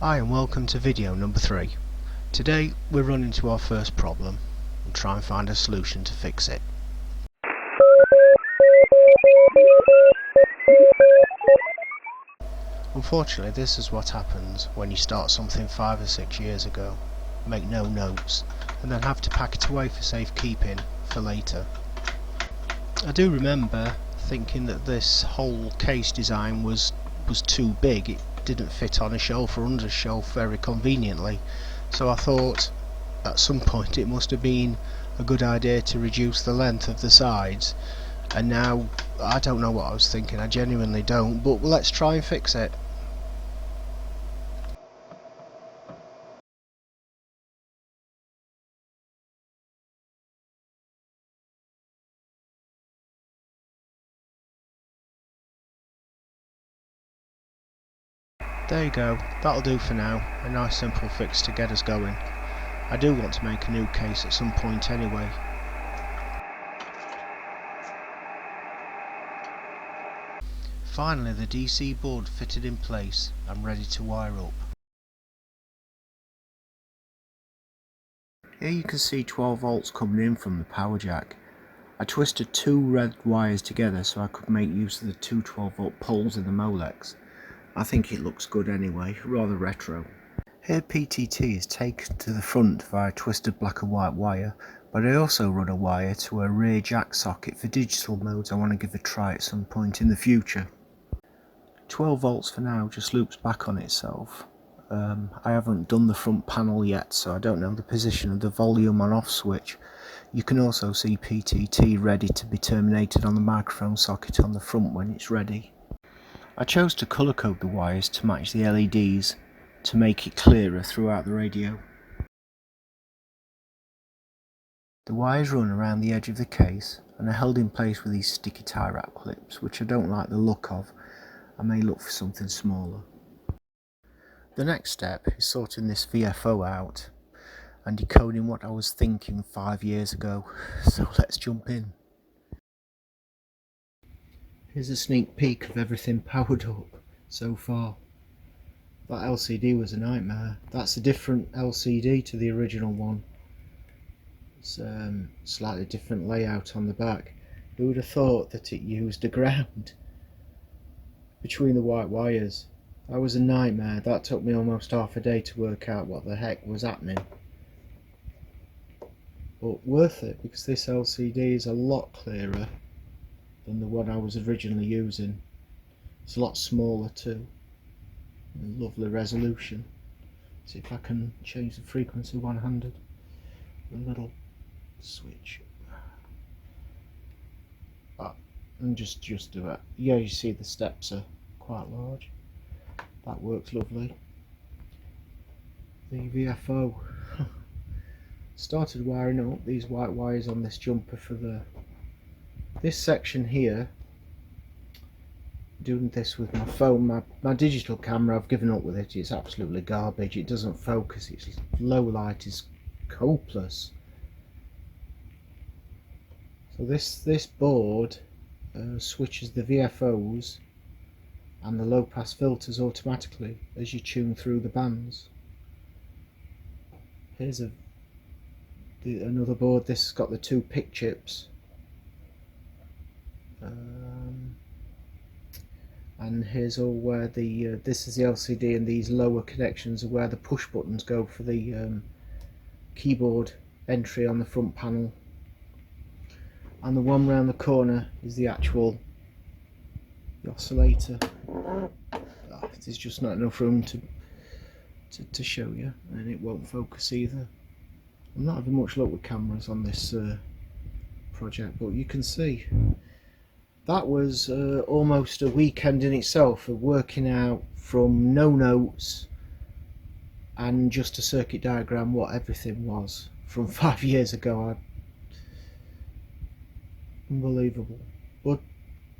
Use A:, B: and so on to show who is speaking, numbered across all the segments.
A: Hi and welcome to video number 3. Today we're running into our first problem and try and find a solution to fix it. Unfortunately, this is what happens when you start something 5 or 6 years ago, make no notes, and then have to pack it away for safekeeping for later. I do remember thinking that this whole case design was too big. It didn't fit on a shelf or under a shelf very conveniently, so I thought at some point it must have been a good idea to reduce the length of the sides, and now I don't know what I was thinking. I genuinely don't, but let's try and fix it. There you go, that'll do for now, a nice simple fix to get us going. I do want to make a new case at some point anyway. Finally, the DC board fitted in place. I'm ready to wire up. Here you can see 12 volts coming in from the power jack. I twisted two red wires together so I could make use of the two 12 volt poles in the Molex. I think it looks good anyway, rather retro. Here PTT is taken to the front via twisted black and white wire, but I also run a wire to a rear jack socket for digital modes I want to give a try at some point in the future. 12 volts for now just loops back on itself. I haven't done the front panel yet, so I don't know the position of the volume on off switch. You can also see PTT ready to be terminated on the microphone socket on the front when it's ready. I chose to colour code the wires to match the LEDs to make it clearer throughout the radio. The wires run around the edge of the case and are held in place with these sticky tie wrap clips, which I don't like the look of. I may look for something smaller. The next step is sorting this VFO out and decoding what I was thinking 5 years ago, so let's jump in. Here's a sneak peek of everything powered up so far. That LCD was a nightmare. That's a different LCD to the original one. It's slightly different layout on the back. Who would have thought that it used a ground between the white wires? That was a nightmare. That took me almost half a day to work out what the heck was happening. But worth it, because this LCD is a lot clearer than the one I was originally using. It's a lot smaller too. Lovely resolution. See if I can change the frequency one-handed. A little switch. And just do it. Yeah, you see the steps are quite large. That works lovely. The VFO. Started wiring up these white wires on this jumper for this section here. Doing this with my phone, my digital camera. I've given up with it. It's absolutely garbage. It doesn't focus. Its low light is hopeless. So this board switches the VFOs and the low pass filters automatically as you tune through the bands. Here's another board. This has got the two pick chips, and here's all where this is the LCD, and these lower connections are where the push buttons go for the keyboard entry on the front panel, and the one round the corner is the actual oscillator. There's just not enough room to show you, and it won't focus either. I'm not having much luck with cameras on this project, but you can see that was almost a weekend in itself of working out from no notes and just a circuit diagram what everything was from 5 years ago. Unbelievable. But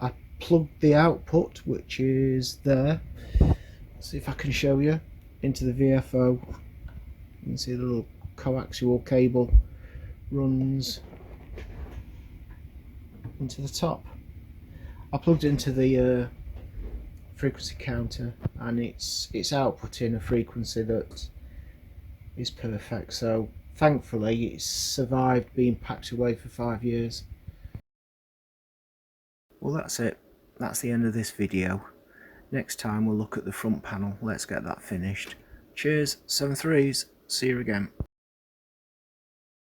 A: I plugged the output, which is there. Let's see if I can show you, into the VFO. You can see the little coaxial cable runs into the top. I plugged it into the frequency counter, and it's outputting a frequency that is perfect. So thankfully it's survived being packed away for 5 years. Well, that's it. That's the end of this video. Next time we'll look at the front panel. Let's get that finished. Cheers, 7 threes. See you again.